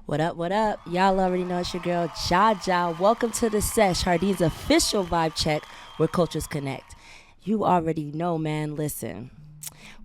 What up, what up? Y'all already know it's your girl, Jaja. Welcome to the Sesh, Jardín's official vibe check where cultures connect. You already know, man. Listen,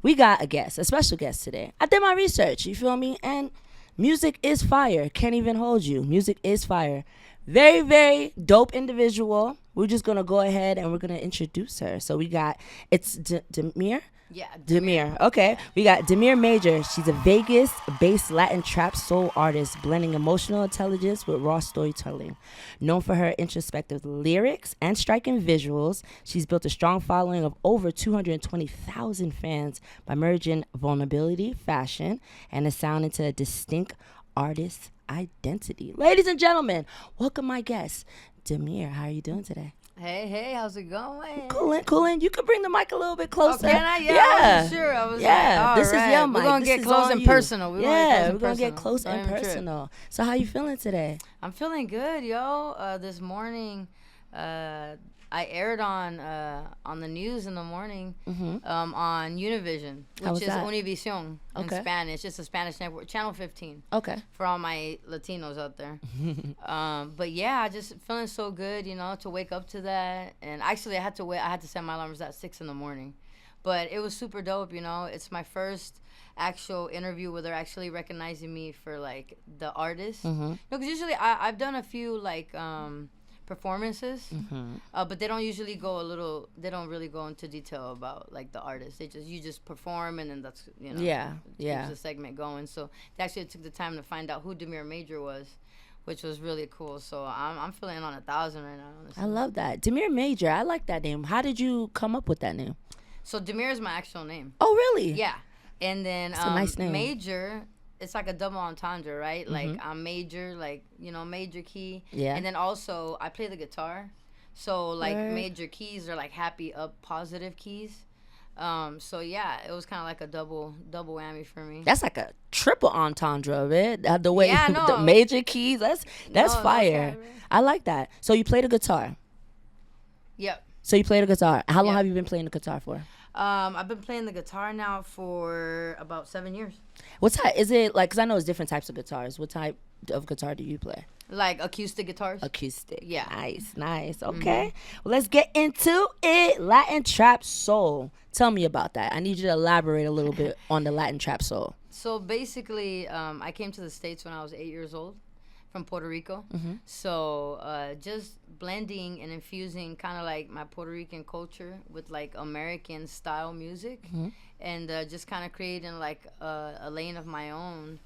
we got a special guest today. I did my research, you feel me? And music is fire. Can't even hold you. Music is fire. Very, very dope individual. We're just going to go ahead and we're going to introduce her. So we got, it's Damire? Yeah, Damire. Okay. We got Damire Major. She's a Vegas-based Latin trap soul artist blending emotional intelligence with raw storytelling. Known for her introspective lyrics and striking visuals, she's built a strong following of over 220,000 fans by merging vulnerability, fashion, and a sound into a distinct artist identity. Ladies and gentlemen, welcome my guest, Damire. How are you doing today? Hey, how's it going? Coolin'. You could bring the mic a little bit closer. Oh, can I? Yeah. I wasn't sure. I was like, this is your mic. We're going to get close and personal. We're going to get close and personal. So how you feeling today? I'm feeling good, yo. This morning, I aired on the news in the morning on Univision, which is Univision in Spanish. It's a Spanish network, Channel 15. Okay. For all my Latinos out there. But yeah, just feeling so good, to wake up to that. And actually, I had to set my alarms at 6 in the morning. But it was super dope, It's my first actual interview where they're actually recognizing me for, like, the artist. Because usually I've done a few, like, performances, but they don't usually they don't really go into detail about, like, the artist. You just perform, and then that's, keeps the segment going. So they actually took the time to find out who Damire Major was, which was really cool. So I'm feeling on 1,000 right now, honestly. I love that. Damire Major, I like that name. How did you come up with that name? So Damire is my actual name. Oh, really? Yeah. And then that's a nice name. Major, it's like a double entendre, right? Like, I'm major, like, major key. Yeah. And then also, I play the guitar. So, like, major keys are, like, happy, up, positive keys. So, yeah, it was kind of like a double whammy for me. That's like a triple entendre of it. The way the major keys, that's fire. I like that. So, you play the guitar? Yep. So, you play the guitar. How long have you been playing the guitar for? I've been playing the guitar now for about 7 years. What type is it? Like, because I know it's different types of guitars. What type of guitar do you play? Like acoustic guitars. Acoustic. Yeah. Nice. Okay. Well, let's get into it. Latin trap soul. Tell me about that. I need you to elaborate a little bit on the Latin trap soul. So basically, I came to the States when I was 8 years old from Puerto Rico. So just blending and infusing kind of like my Puerto Rican culture with like American style music, and just kind of creating like a lane of my own.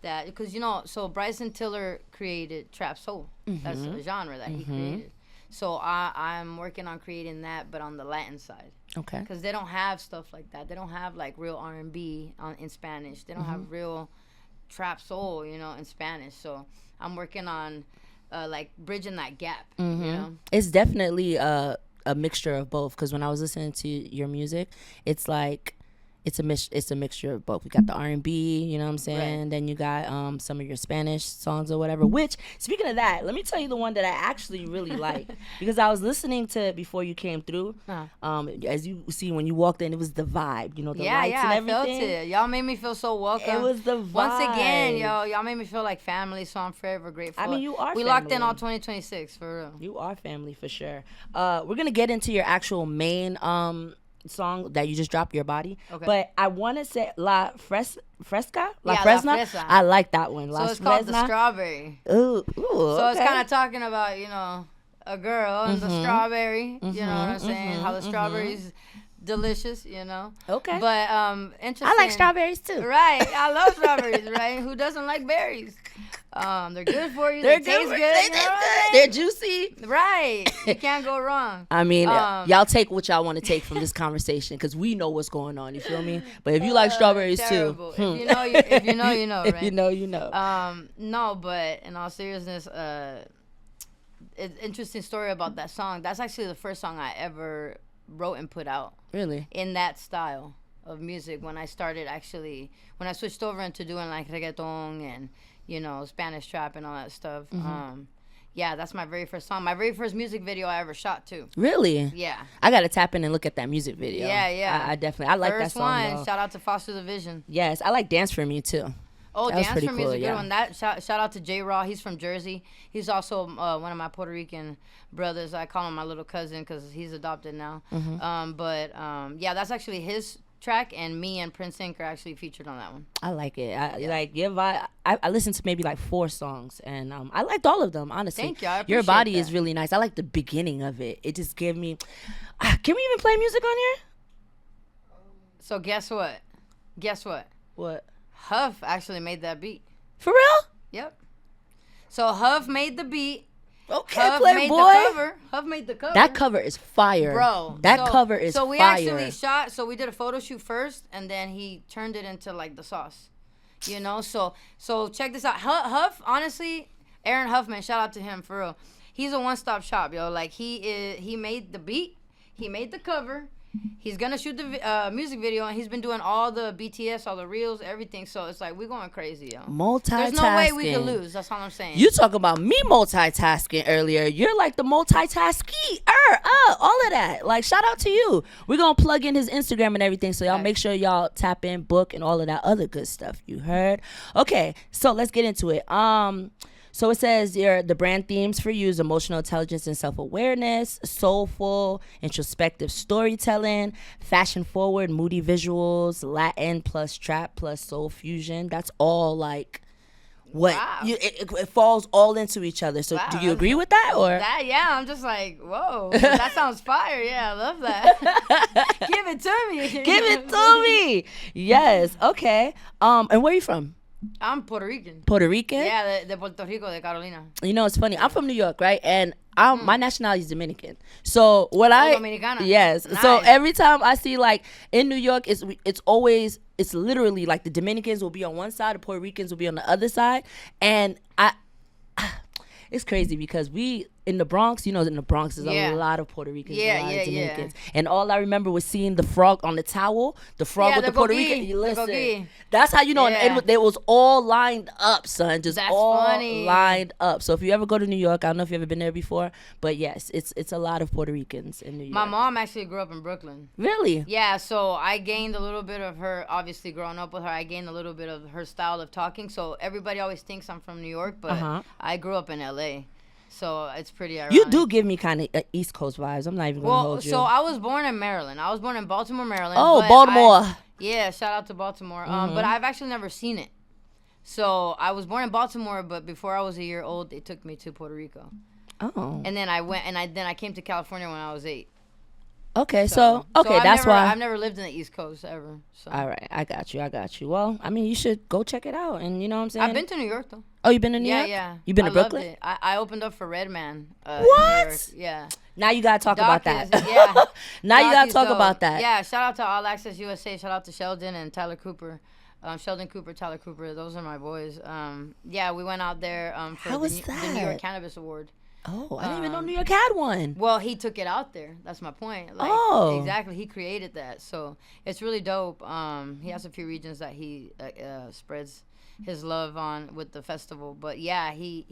That because so Bryson Tiller created trap soul. That's a genre that he created. So I'm working on creating that, but on the Latin side. Okay. Because they don't have stuff like that. They don't have like real R&B in Spanish. They don't have real trap soul, in Spanish. So I'm working on like bridging that gap. It's definitely a mixture of both. Because when I was listening to your music, it's like it's a mixture of both. We got the R&B, you know what I'm saying? Right. Then you got some of your Spanish songs or whatever. Which, speaking of that, let me tell you the one that I actually really like. Because I was listening to it before you came through. As you see, when you walked in, it was the vibe, the lights and everything. I felt it. Y'all made me feel so welcome. It was the vibe. Once again, y'all made me feel like family, so I'm forever grateful. I mean, you are We family. locked in all 2026, for real. You are family, for sure. We're going to get into your actual main song that you just dropped, Your Body. Okay. But I want to say La Fresca? La Fresna? I like that one. So it's called The Strawberry. Ooh, so it's kind of talking about, a girl and the strawberry, you know what I'm saying? How the strawberries delicious, Okay. But interesting. I like strawberries too. Right. I love strawberries, right? Who doesn't like berries? They're good for you. They taste good. They taste good. They're juicy. Right. You can't go wrong. I mean, y'all take what y'all want to take from this conversation because we know what's going on. You feel me? But if you like strawberries terrible. too. If you know, you know, right? If you know, you know. No, but in all seriousness, interesting story about that song. That's actually the first song I ever wrote and put out. Really? In that style of music when I switched over into doing like reggaeton and, Spanish trap and all that stuff. That's my very first song. My very first music video I ever shot too. Really? Yeah. I got to tap in and look at that music video. Yeah. I definitely, I like first that song. First one, shout out to Foster the Vision. Yes, I like Dance For Me too. Oh, That was Dance pretty for Me is cool, a good yeah. one. That shout out to J Raw. He's from Jersey. He's also one of my Puerto Rican brothers. I call him my little cousin because he's adopted now. Yeah, that's actually his track, and me and Prince Ink are actually featured on that one. I like it. Like your vibe. I listened to maybe like 4 songs, and I liked all of them. Honestly, Thank you. I Your appreciate Body that. is really nice. I like the beginning of it. It just gave me. Can we even play music on here? So guess what? Guess what? What? Huff actually made that beat. For real? Yep. So Huff made the beat. Okay, Huff made Playboy. the cover. Huff made the cover. That cover is fire, Bro, That cover is so we fire. actually shot. So we did a photo shoot first, and then he turned it into like the sauce, you know. So check this out. Huff, honestly, Aaron Huffman, shout out to him for real. He's a one-stop shop, yo. Like he made the beat, he made the cover. He's gonna shoot the music video, and he's been doing all the BTS, all the reels, everything. So it's like we're going crazy, yo. Multitasking. There's no way we could lose. That's all I'm saying. You talk about me multitasking earlier. You're like the multitasking, all of that. Like, shout out to you. We're gonna plug in his Instagram and everything, so y'all make sure y'all tap in, book, and all of that other good stuff. You heard? Okay, so let's get into it. So it says the brand themes for you is emotional intelligence and self-awareness, soulful, introspective storytelling, fashion-forward, moody visuals, Latin plus trap plus soul fusion. That's all like what Wow. it falls all into each other. So Wow, do you agree with that or? Yeah, I'm just like, whoa, that sounds fire. Yeah, I love that. Give it to me. Give it to me. Yes. Okay. And where are you from? I'm Puerto Rican. Puerto Rican? Yeah, de Puerto Rico, de Carolina. You know, it's funny. I'm from New York, right? And my nationality is Dominican. So what Dominicana. Yes. Nice. So every time I see like in New York, it's literally like the Dominicans will be on one side, the Puerto Ricans will be on the other side, and it's crazy because we in the Bronx, you know, in the Bronx there's a lot of Puerto Ricans, a lot of Dominicans, and all I remember was seeing the frog on the towel, the frog with the Puerto Rican. You listen, that's how you know, and it was all lined up, son, just That's all funny. lined up. So if you ever go to New York, I don't know if you've ever been there before, but yes, it's a lot of Puerto Ricans in New York. My mom actually grew up in Brooklyn. Really? Yeah, so I gained a little bit of her, obviously growing up with her, I gained a little bit of her style of talking. So everybody always thinks I'm from New York, but I grew up in LA. So it's pretty ironic. You do give me kind of East Coast vibes. I'm not even gonna hold you. So I was born in Maryland. I was born in Baltimore, Maryland. Oh, but Baltimore. Yeah, shout out to Baltimore. But I've actually never seen it. So I was born in Baltimore, but before I was a year old, they took me to Puerto Rico. Oh. And then I went, and then I came to California when I was 8. Okay, so that's why I've never lived in the East Coast ever. So. All right, I got you. Well, I mean, you should go check it out, and you know what I'm saying. I've been to New York though. Oh, you've been to New York? Yeah. You been to I Brooklyn? Loved it. I opened up for Redman. What? In New York. Yeah. Now you gotta talk about that. Yeah. Now you gotta Doc talk is about dope. that. Yeah. Shout out to All Access USA. Shout out to Sheldon and Tyler Cooper. Sheldon Cooper, Tyler Cooper. Those are my boys. Yeah, we went out there for How was the New that? York Cannabis Award. Oh, I didn't even know New York had one. Well, he took it out there. That's my point. Like, Oh. exactly. He created that, so it's really dope. He has a few regions that he spreads his love on with the festival. But yeah, he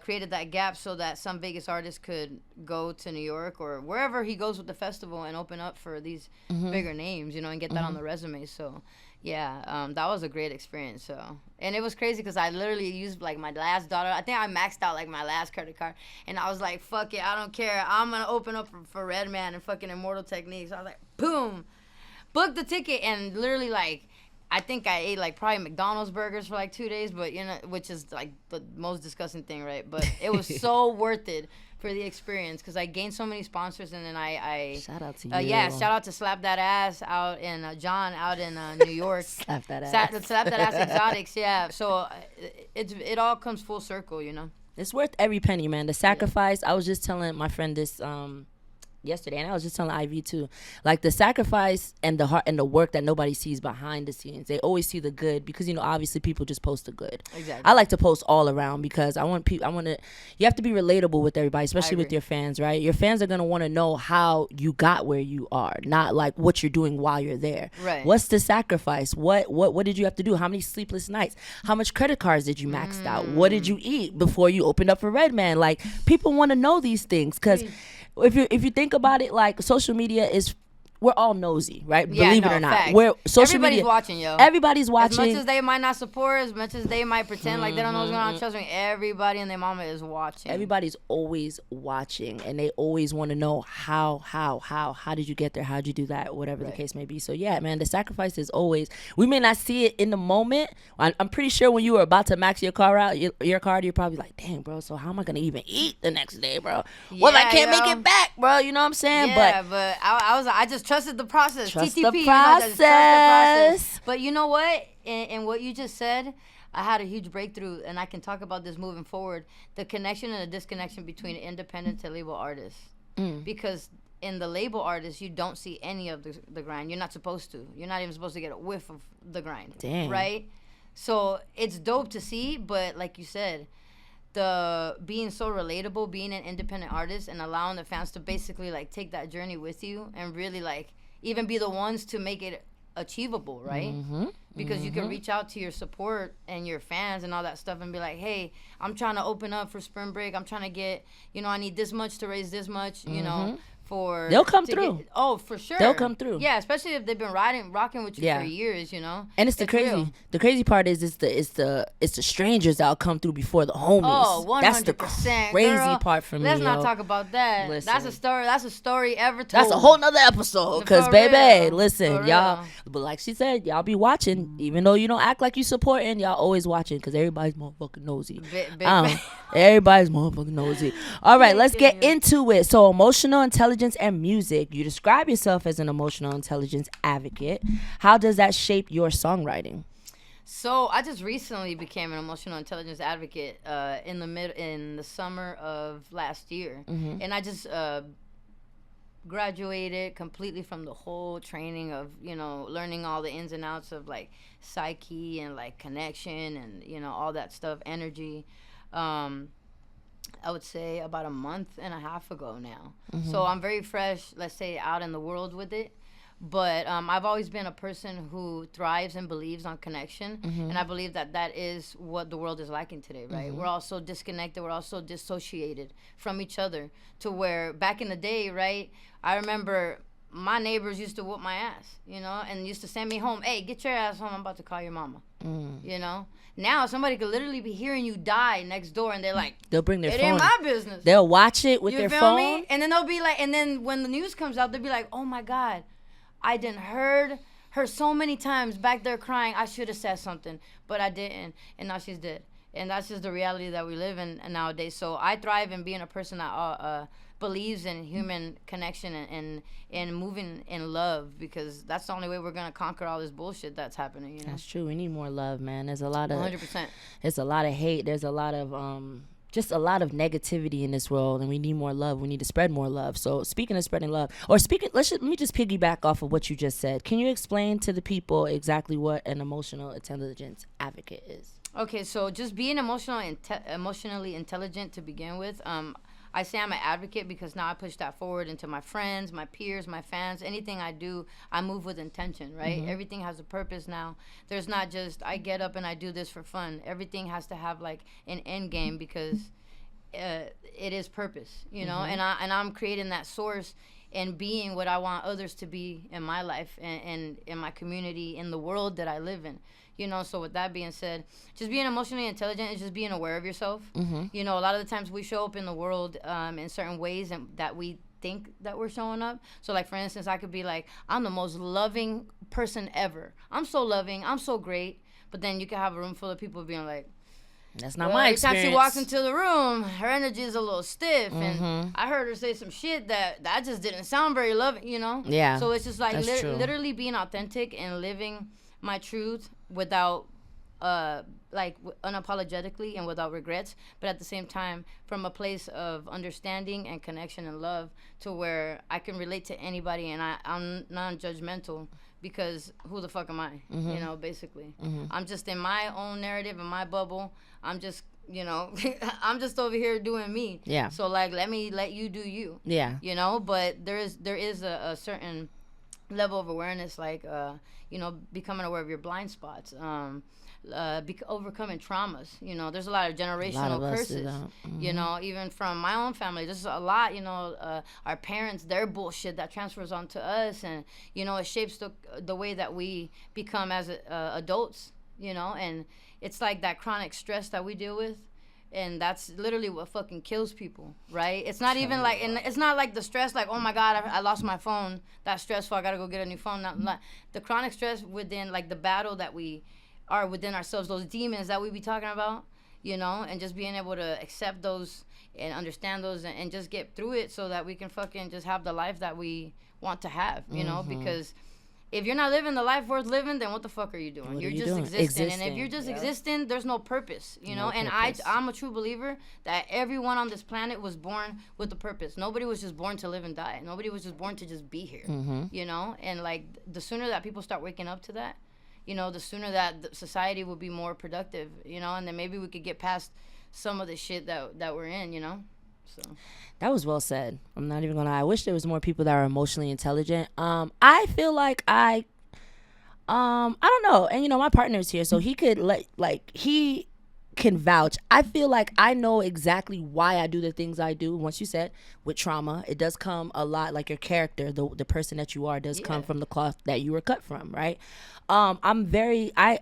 created that gap so that some Vegas artists could go to New York or wherever he goes with the festival and open up for these bigger names, you know, and get that on the resume. So. Yeah, that was a great experience. So, and it was crazy because I literally used like my last dollar. I think I maxed out like my last credit card, and I was like, "Fuck it, I don't care. I'm gonna open up for Redman and fucking Immortal Techniques." I was like, "Boom, booked the ticket," and literally like, I think I ate like probably McDonald's burgers for like 2 days, but you know, which is like the most disgusting thing, right? But it was so worth it for the experience because I gained so many sponsors, and then I Shout out to you. yeah, shout out to Slap That Ass out in John out in New York. Slap that ass. Slap That Ass Exotics, yeah. So it all comes full circle, you know. It's worth every penny, man. The sacrifice. I was just telling my friend this yesterday, and I was just telling Ivy too, like the sacrifice and the heart and the work that nobody sees behind the scenes. They always see the good because, you know, obviously people just post the good. Exactly. I like to post all around because I want to, you have to be relatable with everybody, especially with your fans, right? Your fans are going to want to know how you got where you are, not like what you're doing while you're there. Right. What's the sacrifice? What did you have to do? How many sleepless nights? How much credit cards did you max out? What did you eat before you opened up for Redman? Like, people want to know these things because if you think about it, like social media is we're all nosy, right? Yeah, Believe it no, or not. facts. We're social Everybody's media. watching, yo. Everybody's As watching. much as they might not support, as much as they might pretend like they don't know what's going on, trust me, everybody and their mama is watching. Everybody's always watching, and they always want to know how did you get there? How did you do that? Whatever the case may be. So yeah, man, the sacrifice is always. We may not see it in the moment. I'm pretty sure when you were about to max your car out, your card, you're probably like, dang, bro. So how am I gonna even eat the next day, bro? Well, I can't make it back, bro. You know what I'm saying? Yeah, but I just trusted the process. Trust TTP, the you know, I just trust the process. process. But you know what? In what you just said, I had a huge breakthrough, and I can talk about this moving forward. The connection and the disconnection between independent to label artists. Because in the label artists, you don't see any of the grind. You're not supposed to. You're not even supposed to get a whiff of the grind. Damn. Right? So it's dope to see, but like you said, the being so relatable, being an independent artist and allowing the fans to basically like take that journey with you and really like even be the ones to make it achievable, right? Because you can reach out to your support and your fans and all that stuff and be like, hey, I'm trying to open up for spring break. I'm trying to get, you know, I need this much to raise this much, you know, for they'll come through. For sure. They'll come through. Yeah, especially if they've been rocking with you for years, you know. And it's real. The crazy part is it's the strangers that'll come through before the homies. Oh, 100%. That's the crazy girl, part for me. Let's not talk about that. Listen. That's a story ever told. That's a whole nother episode. Cause For baby, real. listen, For y'all. real. But like she said, y'all be watching, even though you don't act like you supporting. Y'all always watching, cause everybody's motherfucking nosy. Everybody's motherfucking nosy. All right, let's get into it. So, emotional intelligence and music. You describe yourself as an emotional intelligence advocate. How does that shape your songwriting? So I just recently became an emotional intelligence advocate in the summer of last year, and I just graduated completely from the whole training of, you know, learning all the ins and outs of like psyche and like connection and, you know, all that stuff, energy. I would say about a month and a half ago now. So I'm very fresh, let's say, out in the world with it. But I've always been a person who thrives and believes on connection. And I believe that is what the world is lacking today, right? We're all so disconnected. We're all so dissociated from each other to where back in the day, right, I remember my neighbors used to whoop my ass, you know, and used to send me home. Hey, get your ass home. I'm about to call your mama, you know. Now somebody could literally be hearing you die next door, and they're like, they'll bring their phone. It ain't my business. They'll watch it with you their feel phone. Me? And then they'll be like, and then when the news comes out, they'll be like, oh my God, I done heard her so many times back there crying. I should have said something, but I didn't, and now she's dead. And that's just the reality that we live in nowadays. So I thrive in being a person that believes in human connection and moving in love, because that's the only way we're gonna conquer all this bullshit that's happening. You know? That's true. We need more love, man. There's a lot of 100%. There's a lot of hate. There's a lot of just a lot of negativity in this world, and we need more love. We need to spread more love. So speaking of spreading love, let me just piggyback off of what you just said. Can you explain to the people exactly what an emotional intelligence advocate is? Okay, so just being emotionally intelligent to begin with. I say I'm an advocate because now I push that forward into my friends, my peers, my fans. Anything I do, I move with intention, right? Everything has a purpose now. There's not just I get up and I do this for fun. Everything has to have like an end game, because it is purpose, you know. And I'm creating that source and being what I want others to be in my life and in my community, in the world that I live in. You know, so with that being said, just being emotionally intelligent is just being aware of yourself. You know, a lot of the times we show up in the world in certain ways and that we think that we're showing up. So, like, for instance, I could be like, I'm the most loving person ever. I'm so loving. I'm so great. But then you can have a room full of people being like, that's not my experience. Every time she walks into the room, her energy is a little stiff. And I heard her say some shit that just didn't sound very loving, you know? Yeah. So it's just like literally being authentic and living my truth without unapologetically and without regrets, but at the same time from a place of understanding and connection and love, to where I can relate to anybody, and I'm non-judgmental, because who the fuck am I? You know, basically. I'm just in my own narrative, in my bubble. I'm just, you know, I'm just over here doing me. Yeah. So like, let you do you. Yeah. You know, but there is a certain level of awareness, like you know, becoming aware of your blind spots. overcoming traumas. You know, there's a lot of generational curses. You know, even from my own family, there's a lot. You know, our parents, their bullshit that transfers onto us, and you know, it shapes the way that we become as adults. You know, and it's like that chronic stress that we deal with. And that's literally what fucking kills people, right? It's not even like, and it's not like the stress, like, oh my God, I lost my phone. That's stressful. I gotta go get a new phone. Not the chronic stress within, like, the battle that we are within ourselves, those demons that we be talking about, you know, and just being able to accept those and understand those and just get through it so that we can fucking just have the life that we want to have, you know, because if you're not living the life worth living, then what the fuck are you doing? You're just existing. And if you're just existing, there's no purpose, you know? And I'm a true believer that everyone on this planet was born with a purpose. Nobody was just born to live and die. Nobody was just born to just be here, you know? And, like, the sooner that people start waking up to that, you know, the sooner that society will be more productive, you know? And then maybe we could get past some of the shit that we're in, you know? So that was well said. I'm not even gonna lie. I wish there was more people that are emotionally intelligent. I feel like I don't know. And you know, my partner's here, so he could he can vouch. I feel like I know exactly why I do the things I do. Once you said with trauma, it does come a lot, like your character, the person that you are does come from the cloth that you were cut from, right? I'm very, I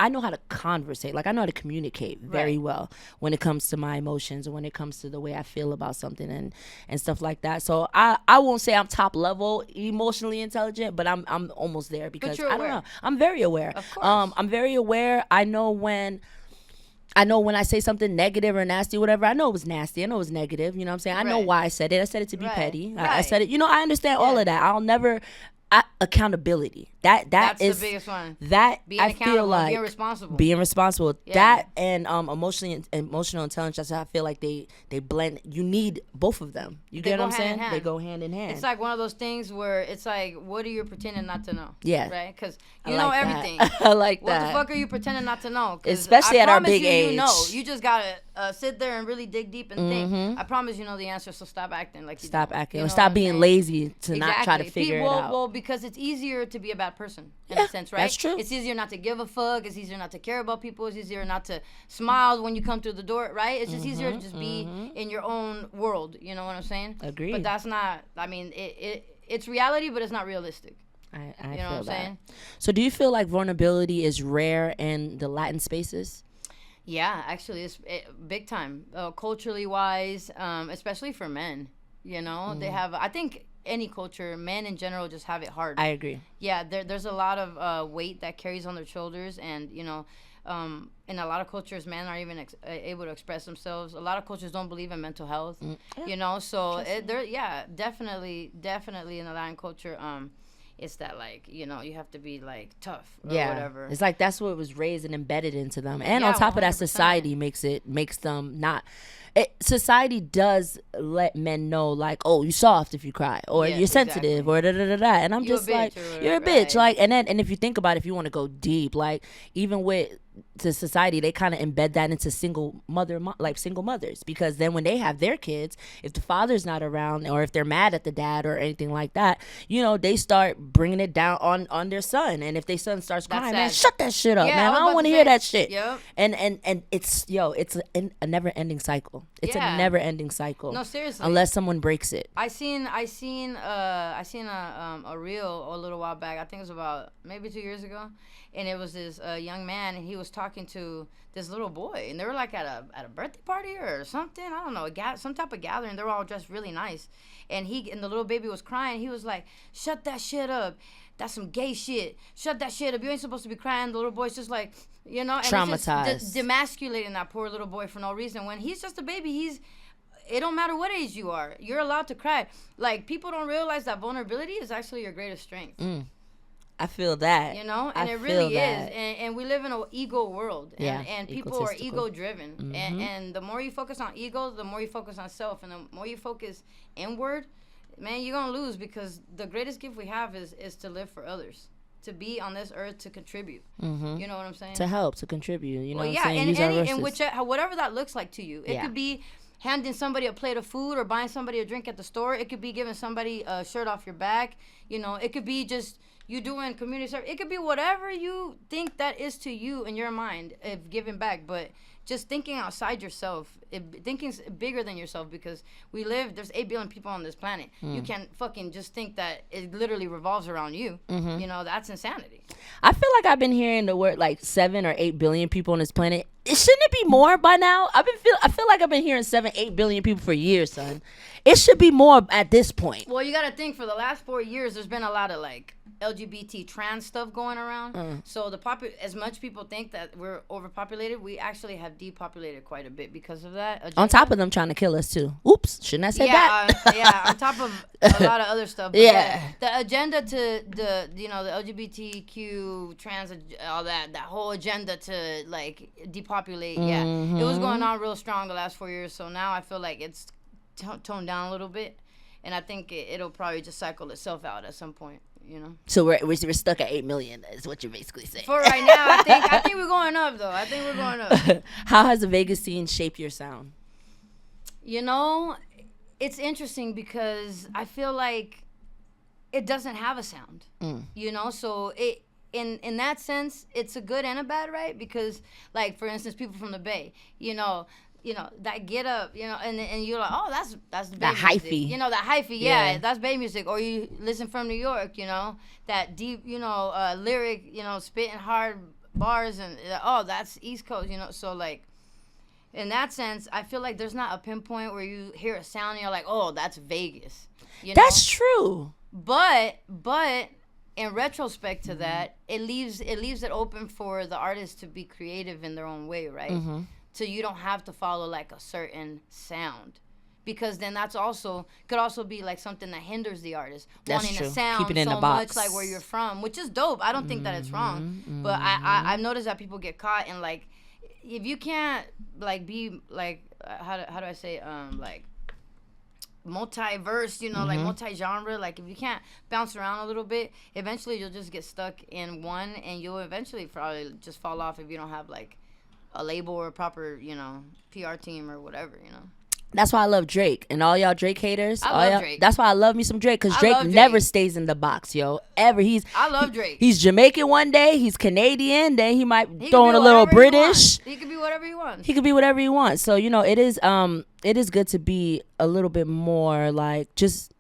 know how to conversate. Like, I know how to communicate very well when it comes to my emotions and when it comes to the way I feel about something and stuff like that. So I won't say I'm top level emotionally intelligent, but I'm almost there because I don't know. I'm very aware. Of course. I'm very aware. I know when I say something negative or nasty, whatever, I know it was nasty. I know it was negative. You know what I'm saying? I know why I said it. I said it to be petty. I said it. You know, I understand all of that. I'll never... accountability. That's the biggest one. That being I feel like being responsible. That and emotional intelligence. I feel like they blend. You need both of them. You get what I'm saying? They go hand in hand. It's like one of those things where it's like, what are you pretending not to know? Yeah, right. Because you know everything. I like what that. What the fuck are you pretending not to know? Especially at our big age. You know, you just gotta sit there and really dig deep and think. I promise you know the answer. So stop acting like you stop don't. acting. You know stop being lazy to not try to figure it out. Well, because it's easier to be a bad person in a sense, right? That's true. It's easier not to give a fuck. It's easier not to care about people. It's easier not to smile when you come through the door, right? It's just easier to just be in your own world. You know what I'm saying? Agreed. But that's not. I mean, it's reality, but it's not realistic. I you know feel what I'm saying? So, do you feel like vulnerability is rare in the Latin spaces? Yeah, actually, it's big time, culturally wise, especially for men. You know, they have. I think any culture, men in general just have it hard. I agree. Yeah, there's a lot of weight that carries on their shoulders, and you know, in a lot of cultures, men aren't even able to express themselves. A lot of cultures don't believe in mental health. You know, so definitely in the Latin culture, it's that, like, you know, you have to be like tough or whatever. It's like that's what was raised and embedded into them, and on top 100%. Of that, society makes them not. Society does let men know, like, oh, you soft if you cry, or you're sensitive, or da da da da. And I'm just like, you're a bitch, like, and if you think about it, if you want to go deep, like, even with to society, they kind of embed that into single mothers, because then when they have their kids, if the father's not around, or if they're mad at the dad or anything like that, you know, they start bringing it down on their son. And if their son starts crying, man, shut that shit up, man, I don't want to hear that shit. And it's a never ending cycle. It's a never ending cycle. No, seriously, unless someone breaks it. I seen a reel a little while back. I think it was about maybe 2 years ago. And it was this young man, and he was talking to this little boy, and they were like at a birthday party or something. I don't know, some type of gathering. They were all dressed really nice, and the little baby was crying. He was like, "Shut that shit up. That's some gay shit. Shut that shit up. You ain't supposed to be crying." The little boy's just like, you know, and traumatized, just demasculating that poor little boy for no reason. When he's just a baby, it don't matter what age you are. You're allowed to cry. Like, people don't realize that vulnerability is actually your greatest strength. I feel that. You know, and it really is. And we live in an ego world. And people are ego driven. And the more you focus on ego, the more you focus on self. And the more you focus inward, man, you're going to lose, because the greatest gift we have is to live for others. To be on this earth to contribute. You know what I'm saying? To help, to contribute. You know what I'm saying? And whatever that looks like to you. It could be handing somebody a plate of food, or buying somebody a drink at the store. It could be giving somebody a shirt off your back. You know, it could be just you doing community service. It could be whatever you think that is to you in your mind of giving back, but just thinking outside yourself, thinking's bigger than yourself, because there's 8 billion people on this planet. You can't fucking just think that it literally revolves around you. You know, that's insanity. I feel like I've been hearing the word like 7 or 8 billion people on this planet. Shouldn't it be more by now? I feel like I've been hearing 7, 8 billion people for years, son. It should be more at this point. Well, you gotta think, for the last 4 years, there's been a lot of like LGBT trans stuff going around. So as much people think that we're overpopulated, we actually have depopulated quite a bit because of that agenda. On top of them trying to kill us too. Oops, shouldn't I say that? Yeah, on top of a lot of other stuff. But yeah, the agenda to the LGBTQ trans, all that whole agenda to like depopulate. Yeah, it was going on real strong the last 4 years. So now I feel like it's toned down a little bit, and I think it'll probably just cycle itself out at some point. You know. So we're stuck at 8 million. Is what you're basically saying. For right now, I think we're going up though. I think we're going up. How has the Vegas scene shaped your sound? You know, it's interesting because I feel like it doesn't have a sound. You know, so it in that sense, it's a good and a bad, right? Because like for instance, people from the Bay, you know, that get up, you know, and you're like, oh, that's the Bay music. Hyphy. You know, that hyphy, yeah, that's Bay music. Or you listen from New York, you know, that deep, you know, lyric, you know, spitting hard bars, and oh, that's East Coast, you know. So like, in that sense, I feel like there's not a pinpoint where you hear a sound and you're like, oh, that's Vegas. You know? That's true. But in retrospect to that, it leaves it open for the artists to be creative in their own way, right? So you don't have to follow like a certain sound, because then could also be like something that hinders the artist wanting to sound Keep it in so the box. much like where you're from, which is dope. I don't think that it's wrong, but I've noticed that people get caught in like, if you can't like be like how do I say like multiverse, you know, like multi-genre, like if you can't bounce around a little bit, eventually you'll just get stuck in one, and you'll eventually probably just fall off if you don't have like a label or a proper, you know, PR team or whatever, you know. That's why I love Drake, and all y'all Drake haters. I love Drake. That's why I love me some Drake, because Drake never stays in the box, yo. I love Drake. He's Jamaican one day, he's Canadian, then he might throw in a little British. He could be whatever he wants. He could be whatever he wants. So you know, it is good to be a little bit more like just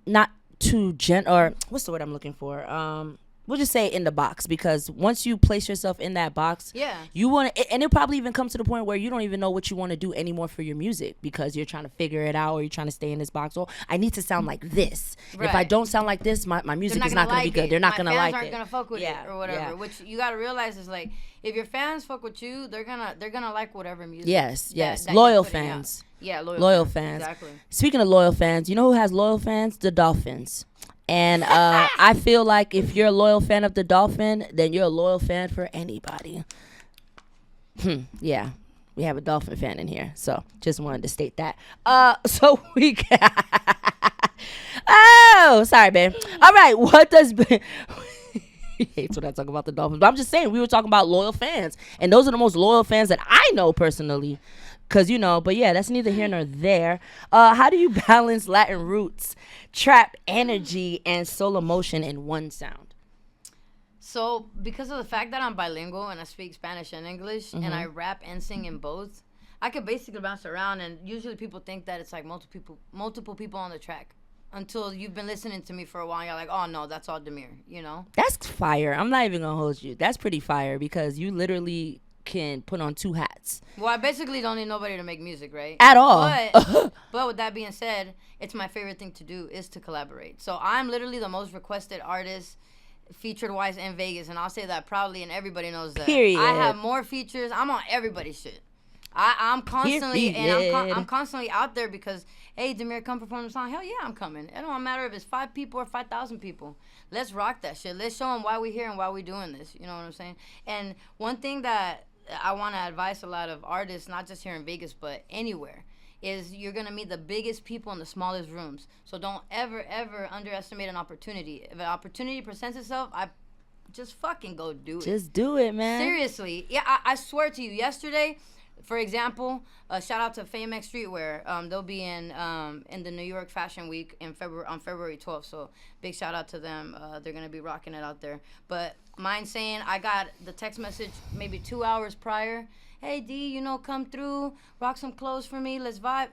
not too or what's the word I'm looking for? We'll just say in the box, because once you place yourself in that box, you want to, and it'll probably even come to the point where you don't even know what you want to do anymore for your music, because you're trying to figure it out, or you're trying to stay in this box. Oh, I need to sound like this. Right. If I don't sound like this, my music is not going to be good. They're not going to like it. My fans aren't going to fuck with it or whatever. Yeah. Which you got to realize is like, if your fans fuck with you, they're gonna like whatever music. Yes. That loyal fans. Yeah, loyal fans. Exactly. Speaking of loyal fans, you know who has loyal fans? The Dolphins. And I feel like if you're a loyal fan of the Dolphin, then you're a loyal fan for anybody. Yeah, we have a Dolphin fan in here, so just wanted to state that. So we oh, sorry, babe. All right, what does he hates when I talk about the Dolphins, but I'm just saying, we were talking about loyal fans, and those are the most loyal fans that I know personally. Cause you know, but yeah, that's neither here nor there. How do you balance Latin roots, trap energy, and soul emotion in one sound? So, because of the fact that I'm bilingual and I speak Spanish and English, and I rap and sing in both, I could basically bounce around. And usually people think that it's like multiple people on the track, until you've been listening to me for a while. And you're like, oh no, that's all Damire, you know? That's fire. I'm not even gonna hold you. That's pretty fire, because you literally can put on 2 hats. Well, I basically don't need nobody to make music, right? At all. But with that being said, it's my favorite thing to do is to collaborate. So I'm literally the most requested artist, featured wise, in Vegas, and I'll say that proudly, and everybody knows that. Period. I have more features. I'm on everybody's shit. I'm constantly I'm constantly out there because, hey, Damire, come perform the song. Hell yeah, I'm coming. It don't matter if it's 5 people or 5,000 people. Let's rock that shit. Let's show them why we're here and why we're doing this. You know what I'm saying? And one thing that I want to advise a lot of artists, not just here in Vegas, but anywhere, is you're going to meet the biggest people in the smallest rooms. So don't ever underestimate an opportunity. If an opportunity presents itself, just fucking go do it. Just do it, man. Seriously. Yeah, I swear to you, yesterday, For example, shout out to Famex Streetwear. They'll be in the New York Fashion Week on February 12th. So big shout out to them. They're gonna be rocking it out there. But mine saying I got the text message maybe 2 hours prior. Hey D, come through, rock some clothes for me. Let's vibe.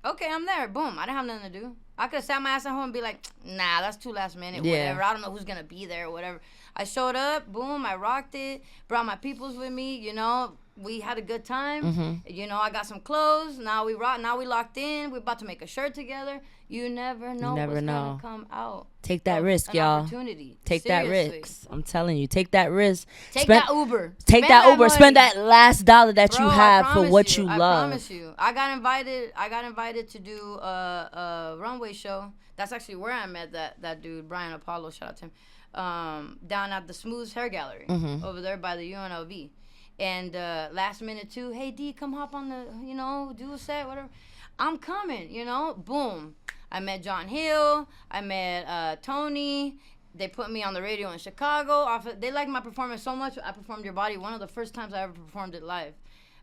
Okay, I'm there. Boom. I didn't have nothing to do. I could have sat my ass at home and be like, nah, that's too last minute. Yeah. Whatever. I don't know who's gonna be there or whatever. I showed up. Boom. I rocked it. Brought my peoples with me. We had a good time. Mm-hmm. I got some clothes. Now we locked in. We're about to make a shirt together. You never know what's gonna come out. Take that risk, y'all. Opportunity. Take Seriously. That risk. I'm telling you, take that risk. Take that Uber. Take that Uber. Spend that last dollar that you have for what you love. I promise you. I got invited to do a runway show. That's actually where I met that dude, Brian Apollo. Shout out to him. Down at the Smooth's Hair Gallery over there by the UNLV. And last minute too, hey D, come hop on the, do a set, whatever. I'm coming, boom. I met John Hill. I met Tony. They put me on the radio in Chicago. They liked my performance so much. I performed Your Body one of the first times I ever performed it live.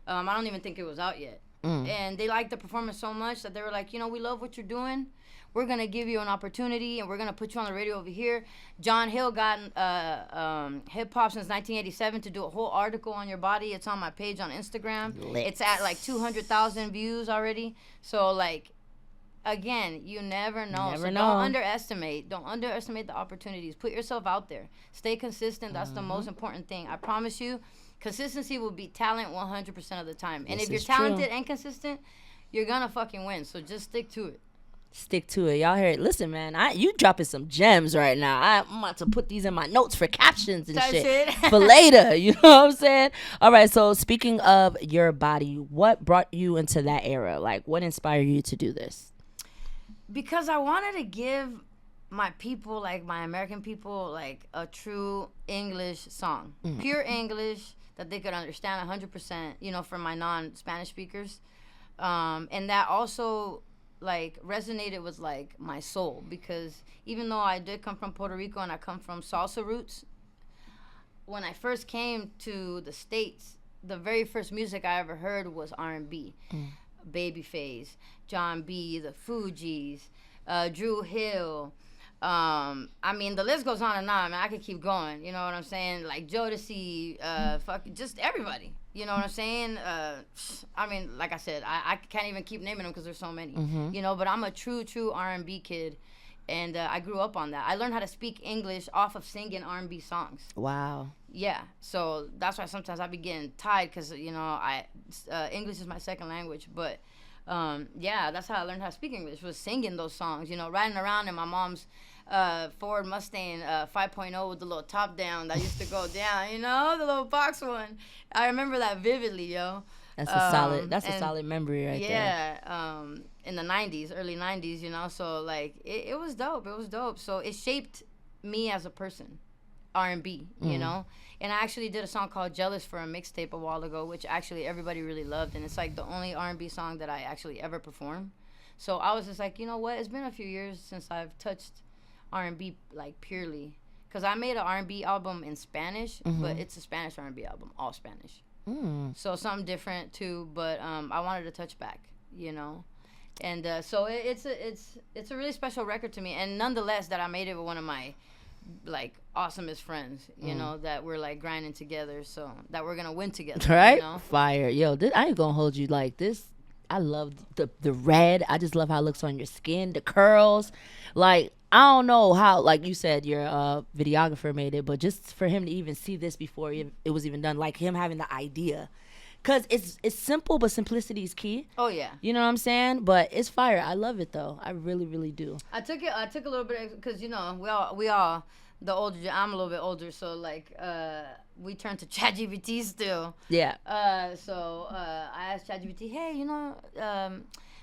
I don't even think it was out yet. And they liked the performance so much that they were like, we love what you're doing. We're going to give you an opportunity, and we're going to put you on the radio over here. John Hill got hip-hop since 1987 to do a whole article on Your Body. It's on my page on Instagram. Lit. It's at, 200,000 views already. So, again, you never know. Don't underestimate. Don't underestimate the opportunities. Put yourself out there. Stay consistent. That's the most important thing. I promise you, consistency will beat talent 100% of the time. And if you're talented and consistent, you're going to fucking win. So just stick to it. Stick to it. Y'all hear it. Listen, man, you dropping some gems right now. I'm about to put these in my notes for captions and shit for later. You know what I'm saying? All right, so speaking of Your Body, what brought you into that era? What inspired you to do this? Because I wanted to give my people, my American people, a true English song. Pure English that they could understand 100%, for my non-Spanish speakers. And that also resonated with my soul, because even though I did come from Puerto Rico and I come from salsa roots, when I first came to the States, the very first music I ever heard was R&B. Babyface, John B, the Fugees, Drew Hill. The list goes on and on. I could keep going. You know what I'm saying? Jodeci, just everybody. You know what I'm saying? Like I said, I can't even keep naming them because there's so many. But I'm a true R&B kid, and I grew up on that. I learned how to speak English off of singing R&B songs. Wow. Yeah, so that's why sometimes I be getting tired because, English is my second language. But, that's how I learned how to speak English, was singing those songs, riding around in my mom's Ford Mustang 5.0 with the little top down that used to go down, the little box one. I remember that vividly, yo. That's a solid memory right there. Yeah, in the 90s, early 90s, so it was dope. It was dope. So it shaped me as a person, R&B, And I actually did a song called Jealous for a mixtape a while ago, which actually everybody really loved. And it's the only R&B song that I actually ever performed. So I was just you know what? It's been a few years since I've touched R&B purely. Because I made an R&B album in Spanish, but it's a Spanish R&B album, all Spanish. So something different too, but I wanted to touch back, And so it's a really special record to me. And nonetheless, that I made it with one of my awesomest friends, that we're grinding together, so that we're gonna win together, right? Fire. Yo, I ain't gonna hold you this. I love the red. I just love how it looks on your skin, the curls. I don't know how, you said, your videographer made it, but just for him to even see this before it was even done, him having the idea. Because it's simple, but simplicity is key. Oh, yeah. You know what I'm saying? But it's fire. I love it, though. I really, really do. I took a little bit, because, we all, the older, I'm a little bit older, so, we turn to ChatGPT still. Yeah. So I asked ChatGPT, hey,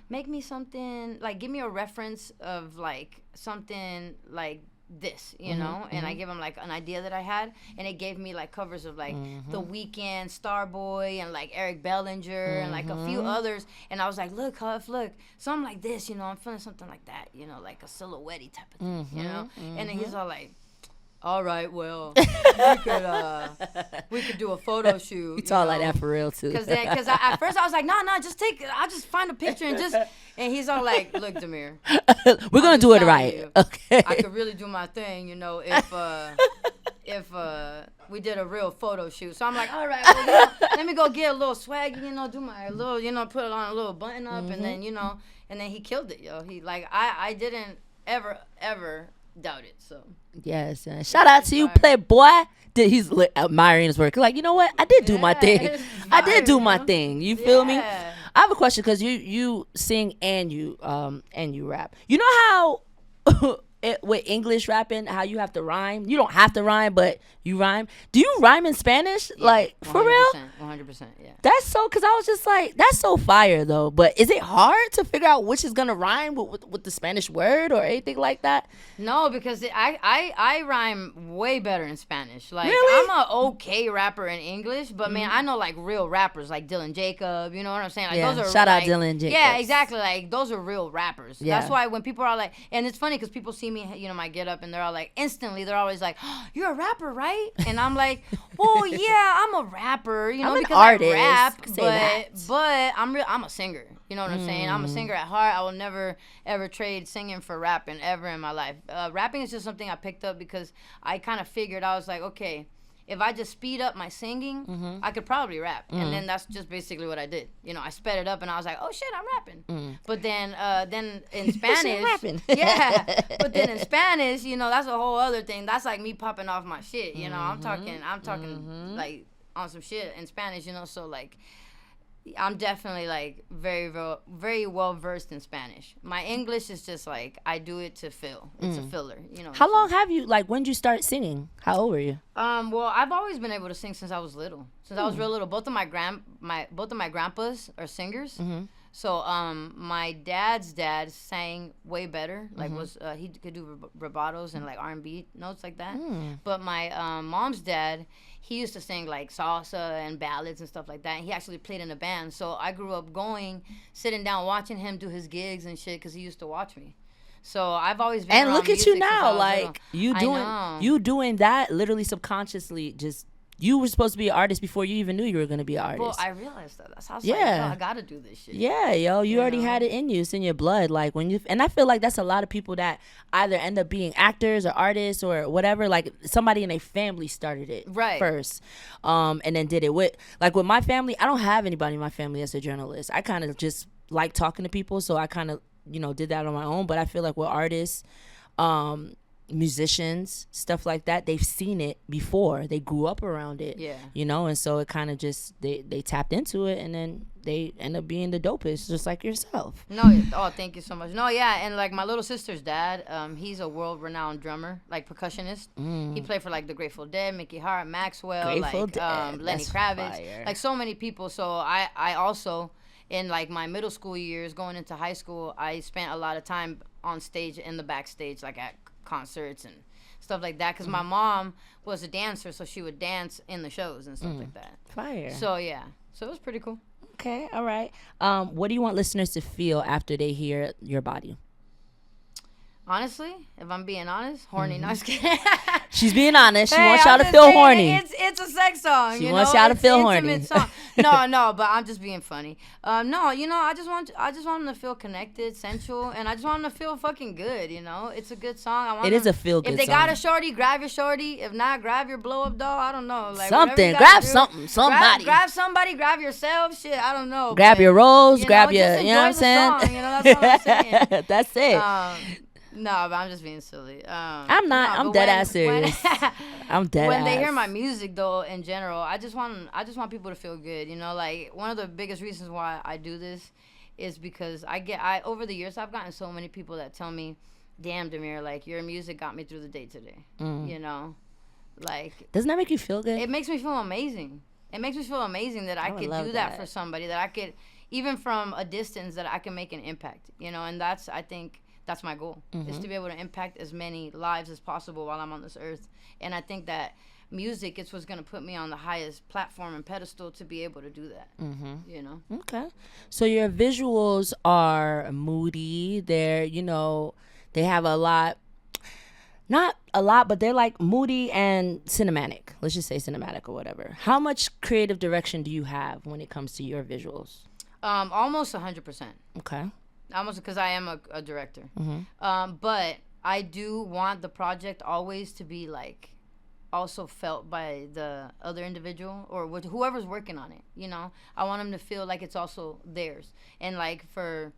make me something, give me a reference of, something like this, and I give him an idea that I had, and it gave me covers of The Weeknd, Starboy, and Eric Bellinger, and a few others, and I was look, Huff, look, something like this, I'm feeling something like that, a silhouette type of thing, and then he's all all right, well, we could do a photo shoot. You talk like that for real too. Because at first I was like, no, I'll just find a picture and he's all like, look, Damire, we're gonna do it right. You, okay. I could really do my thing, if we did a real photo shoot. So I'm like, all right, well, let me go get a little swag, do my little, put it on a little button up, and then, and then he killed it, yo. He like I didn't ever doubt it. So yes, shout out to you, Playboy. He's admiring his work. Like, you know what? I did do my thing. I did do my thing. You feel me? I have a question because you sing and you rap. You know how with English rapping, how you have to rhyme? You don't have to rhyme, but you rhyme. Do you rhyme in Spanish? Yeah, like, for real? 100%, yeah. That's so, because I was just like, that's so fire, though. But is it hard to figure out which is going to rhyme with the Spanish word or anything like that? No, because I rhyme way better in Spanish. Like, really? I'm a okay rapper in English, but, man, I know, like, real rappers, like Dylan Jacob, you know what I'm saying? Like, yeah, those are, shout like, out Dylan Jacob. Yeah, exactly. Like, those are real rappers. Yeah. That's why when people are like, and it's funny because people see me, my get up, and they're all like, instantly, they're always like, oh, you're a rapper, right? And I'm like, well, yeah, I'm a rapper, I'm because an artist. I rap, but I'm a singer. You know what I'm saying? I'm a singer at heart. I will never, ever trade singing for rapping ever in my life. Rapping is just something I picked up because I kind of figured, I was like, okay, if I just speed up my singing, I could probably rap. And then that's just basically what I did. I sped it up and I was like, oh shit, I'm rapping. But then in Spanish, yeah. But then in Spanish, that's a whole other thing. That's like me popping off my shit. I'm talking like on some shit in Spanish. So like, I'm definitely like very, very well versed in Spanish. My English is just like I do it to fill. It's a filler, How long have you when did you start singing? How old were you? Well, I've always been able to sing since I was little. Since I was real little. Both of my grandpas are singers. So my dad's dad sang way better. Like he could do rubatos and like R&B notes like that. But my mom's dad, he used to sing like salsa and ballads and stuff like that. And he actually played in a band. So I grew up sitting down, watching him do his gigs and shit because he used to watch me. So I've always been. And look at you now, like you doing that literally subconsciously. Just you were supposed to be an artist before you even knew you were going to be an artist. Well, I realized that. That's how I was like, I gotta do this shit. Yeah, yo, you already had it in you. It's in your blood. Like and I feel like that's a lot of people that either end up being actors or artists or whatever. Like somebody in their family started it first, and then did it with my family. I don't have anybody in my family that's a journalist. I kind of just like talking to people, so I kind of did that on my own. But I feel like with artists, musicians, stuff like that, they've seen it before. They grew up around it. Yeah. And so it kind of just they tapped into it, and then they end up being the dopest, just like yourself. No, thank you so much. No, yeah, and like my little sister's dad, he's a world-renowned drummer, like percussionist. He played for like the Grateful Dead, Mickey Hart, Maxwell, Lenny Kravitz, fire. Like so many people. So I also, in like my middle school years, going into high school, I spent a lot of time on stage, in the backstage, like at concerts and stuff like that, because my mom was a dancer, so she would dance in the shows and stuff like that. Fire. So yeah, so it was pretty cool. Okay, all right. What do you want listeners to feel after they hear your body? Honestly, if I'm being honest, horny. No, I'm just kidding. She's being honest. She wants y'all to feel horny. It's a sex song. She wants y'all to feel horny. Song. No, but I'm just being funny. No, I just want them to feel connected, sensual, and I just want them to feel fucking good. It's a good song. It is a feel good song. If they got a shorty, grab your shorty. If not, grab your blow up doll. I don't know, like something. Grab something. Somebody. Grab somebody. Grab yourself. Shit, I don't know. Grab your rose. Grab your. You know what I'm saying? That's what I'm saying. That's it. No, but I'm just being silly. I'm not. I'm dead ass serious. I'm dead when ass. they hear my music, though, in general, I just want people to feel good. Like one of the biggest reasons why I do this is because over the years I've gotten so many people that tell me, "Damn, Damire, like your music got me through the day today." Like. Doesn't that make you feel good? It makes me feel amazing. It makes me feel amazing that I could do that for somebody, that I could, even from a distance, that I can make an impact. And I think. That's my goal, is to be able to impact as many lives as possible while I'm on this earth. And I think that music is what's going to put me on the highest platform and pedestal to be able to do that. Okay. So your visuals are moody. They're, they have a lot. Not a lot, but they're like moody and cinematic. Let's just say cinematic or whatever. How much creative direction do you have when it comes to your visuals? Almost 100%. Okay. Almost, because I am a director. But I do want the project always to be like also felt by the other individual or whoever's working on it. You know, I want them to feel like it's also theirs. And like for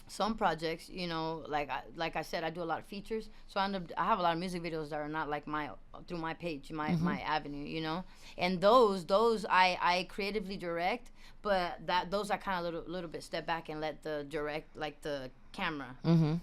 some projects, you know, like I said, I do a lot of features, so I have a lot of music videos that are not like through my page, my avenue, you know, and those I creatively direct, but those I kind of little bit step back and let the camera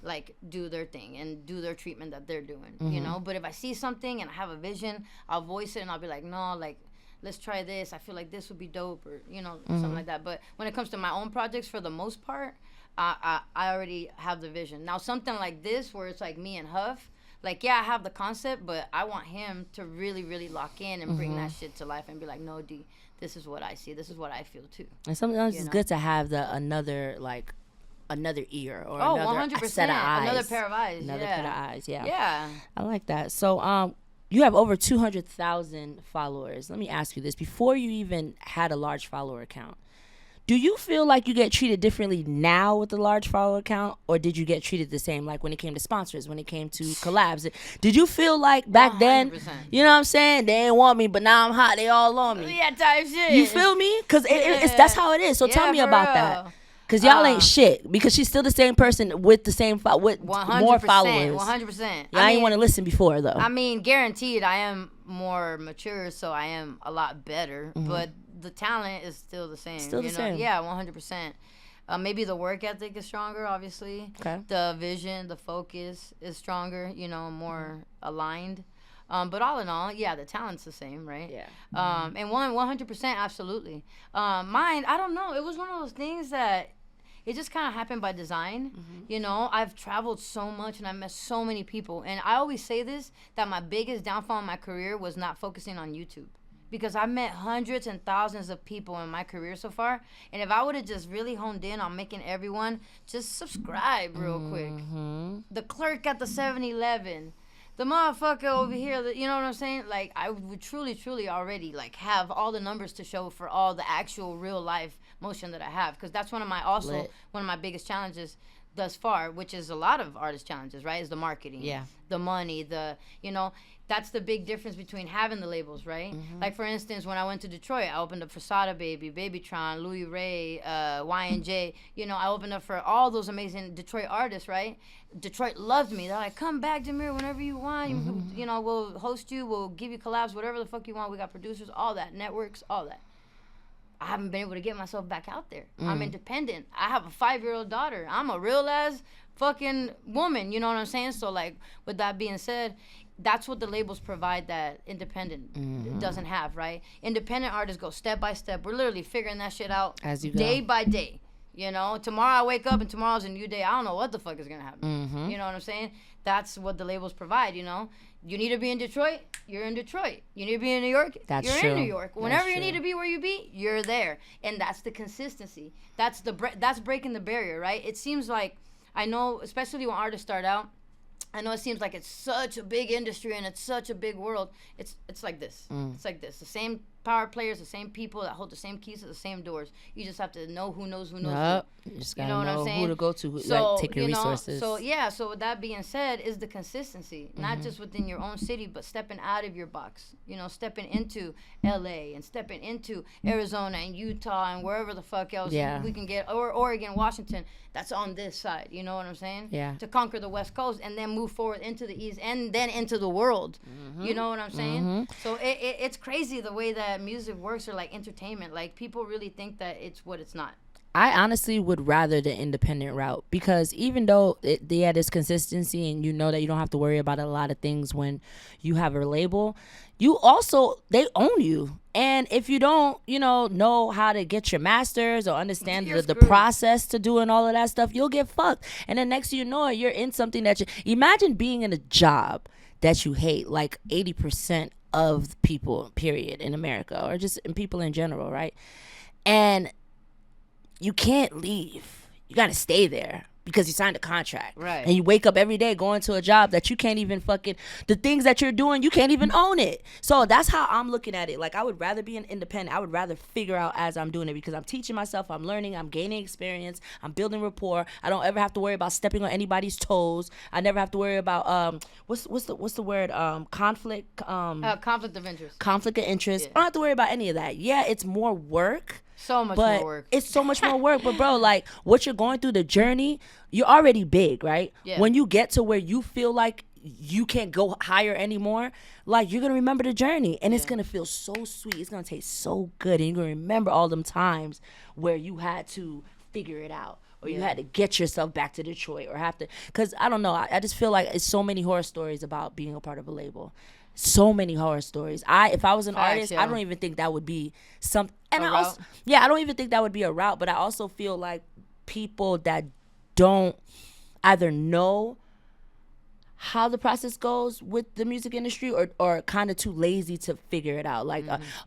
like do their thing and do their treatment that they're doing, you know. But if I see something and I have a vision, I'll voice it and I'll be like, no, like, let's try this. I feel like this would be dope, or you know, something like that. But when it comes to my own projects, for the most part, I already have the vision. Now, something like this, where it's like me and Huff, like, yeah, I have the concept, but I want him to really, really lock in and bring that shit to life and be like, no, D, this is what I see. This is what I feel, too. And sometimes it's good to have another ear or another 100%. set of eyes. Another pair of eyes. Another pair of eyes, yeah. Yeah. I like that. So, you have over 200,000 followers. Let me ask you this. Before you even had a large follower count, do you feel like you get treated differently now with the large follower count, or did you get treated the same, like when it came to sponsors, when it came to collabs? Did you feel like back 100%. then, you know what I'm saying, they ain't want me, but now I'm hot, they all on me? Yeah, type shit. You feel me? Because it's that's how it is. So tell me about that. Because y'all ain't shit. Because she's still the same person with the same with 100%, more followers. 100%. I ain't want to listen before, though. I mean, guaranteed, I am more mature, so I am a lot better. But the talent is still the same. Still the same. Yeah, 100%. Maybe the work ethic is stronger, obviously. Okay. The vision, the focus is stronger, you know, more aligned. But all in all, yeah, the talent's the same, right? Yeah. And 100%, absolutely. Mine, I don't know. It was one of those things that it just kind of happened by design. You know, I've traveled so much and I met so many people. And I always say this, that my biggest downfall in my career was not focusing on YouTube. Because I met hundreds and thousands of people in my career so far. And if I would have just really honed in on making everyone just subscribe real quick. The clerk at the 7-Eleven. The motherfucker over here, you know what I'm saying? Like, I would truly, truly already, like, have all the numbers to show for all the actual real life motion that I have. Because that's one of my biggest challenges thus far, which is a lot of artist challenges, right? Is the marketing. Yeah. The money, you know, that's the big difference between having the labels, right? Like, for instance, when I went to Detroit, I opened up for Sada Baby, Babytron, Louis Ray, Y&J. You know, I opened up for all those amazing Detroit artists, right? Detroit loved me. They're like, come back, Damire, whenever you want. You know, we'll host you. We'll give you collabs, whatever the fuck you want. We got producers, all that, networks, all that. I haven't been able to get myself back out there. I'm independent. I have a 5-year-old daughter. I'm a real ass fucking woman. You know what I'm saying? So, like, with that being said, that's what the labels provide that independent doesn't have, right? Independent artists go step by step. We're literally figuring that shit out as you go. Day by day. You know, tomorrow I wake up and tomorrow's a new day. I don't know what the fuck is going to happen. You know what I'm saying? That's what the labels provide, you know? You need to be in Detroit, you're in Detroit. You need to be in New York, you're in New York. Whenever you need to be where you be, you're there. And that's the consistency. That's breaking the barrier, right? It seems like, I know, especially when artists start out, I know it seems like it's such a big industry and it's such a big world. It's like this. It's like this. The same power players, the same people that hold the same keys to the same doors. You just have to know who knows who knows who. You just gotta know what I'm saying? Who to go to, like, take your resources. So with that being said, is the consistency. Not just within your own city, but stepping out of your box. You know, stepping into LA and stepping into Arizona and Utah and wherever the fuck else we can get, or Oregon, Washington, that's on this side. You know what I'm saying? Yeah. To conquer the West Coast and then move forward into the East and then into the world. You know what I'm saying? So it's crazy the way that music works, or like entertainment. Like, people really think that it's what it's not. I honestly would rather the independent route, because even though they had this consistency and you know that you don't have to worry about a lot of things when you have a label, they own you. And if you don't, know how to get your masters or understand the process to doing all of that stuff, you'll get fucked. And then next thing you know, you're in something that imagine being in a job that you hate, like 80% of people, period, in America, or just in people in general, right? And you can't leave. You got to stay there. because you signed a contract. Right. And you wake up every day going to a job that you can't even the things that you're doing, you can't even own it. So that's how I'm looking at it. Like, I would rather be an independent. I would rather figure out as I'm doing it, because I'm teaching myself, I'm learning, I'm gaining experience, I'm building rapport. I don't ever have to worry about stepping on anybody's toes. I never have to worry about what's the word, conflict conflict of interest. Conflict of interest. I don't have to worry about any of that. Yeah, it's more work. So much more work. It's so much more work. But bro, like, what you're going through, the journey, you're already big, right? Yeah. When you get to where you feel like you can't go higher anymore, like, you're gonna remember the journey, and it's gonna feel so sweet. It's gonna taste so good, and you're gonna remember all them times where you had to figure it out, or you had to get yourself back to Detroit, or have to, because I don't know, I just feel like it's so many horror stories about being a part of a label. So many horror stories. If I was an artist, I don't even think that would be something. And I don't even think that would be a route. But I also feel like people that don't either know how the process goes with the music industry, or kind of too lazy to figure it out. Like,